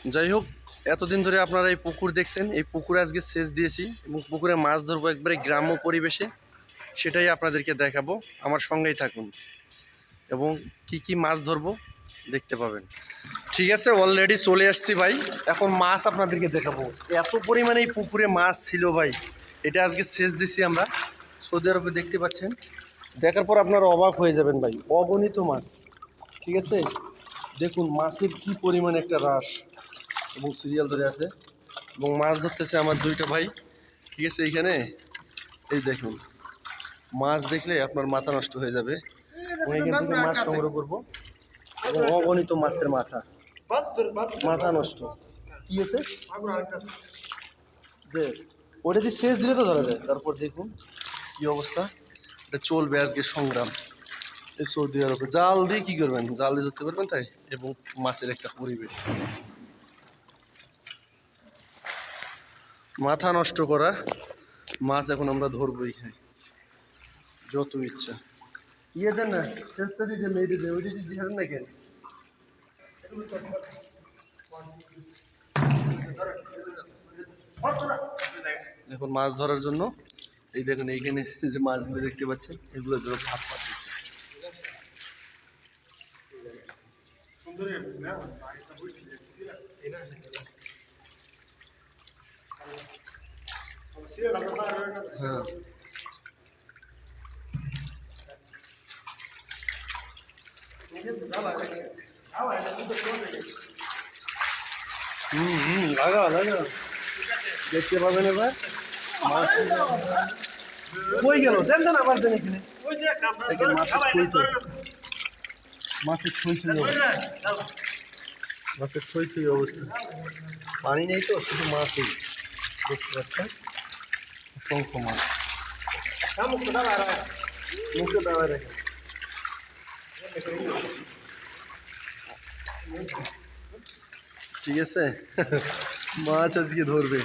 যাই হোক, এতদিন ধরে আপনারা এই পুকুর দেখছেন, এই পুকুরে আজকে সেচ দিয়েছি এবং পুকুরে মাছ ধরবো একবারে গ্রাম্য পরিবেশে, সেটাই আপনাদেরকে দেখাবো। আমার সঙ্গেই থাকুন এবং কি কি মাছ ধরবো দেখতে পাবেন। ঠিক আছে, অলরেডি চলে আসছি ভাই। এখন মাছ আপনাদেরকে দেখাবো। এত পরিমাণে এই পুকুরে মাছ ছিল ভাই, এটা আজকে সেচ দিছি আমরা। সৌদি আরবে দেখতে পাচ্ছেন, দেখার পর আপনারা অবাক হয়ে যাবেন ভাই, অগণিত মাছ। ঠিক আছে, দেখুন মাছের কি পরিমাণে একটা রাশ এবং সিরিয়াল ধরে আছে এবং মাছ ধরতেছে আমার দুইটা ভাই। ঠিক আছে, এইখানে এই দেখুন, মাছ দেখলে আপনার মাথা নষ্ট হয়ে যাবে। এবং এখান থেকে মাছ সংগ্রহ করবো এবং অগণিত মাছের মাথা মাথা নষ্ট। কি আছে ওটা দিয়ে সেচ দিলে তো ধরা যায়। তারপর দেখুন কি অবস্থা, এটা চলবে আজকে সংগ্রাম এই সৌদি আরবে। জাল দিয়ে কি করবেন, জাল দিয়ে ধরতে পারবেন তাই, এবং মাছের একটা পরিবেশ। মাথা নষ্ট করা মাছ এখন আমরা ধরবো এখানে, যত ইচ্ছা। ইয়ে দেন না, শেষটা দিয়ে দেন, এইটা দেন, ওইটা দিয়ে দেন না কেন? এখন মাছ ধরার জন্য এই দেখুন, এইখানে যে মাছগুলো দেখতে পাচ্ছেন, এগুলো ধরো ভাত পাচ্ছে। হ্যাঁ, লাগা লাগা, দেখতে পাবেন এবার মাছ কই গেল। দেন দেন, আবার দেন। এখানে দেখেন মাছের ছই তো, মাছের ছই ছই অবস্থা, মাছের ছই ছই অবস্থা। পানি নেই তো, শুধু মাছই দেখতে পাচ্ছেন, অসংখ্য মাছ। মুখে দাওয়া দেখেন। ঠিক আছে, মাছ আজকে ধরবে।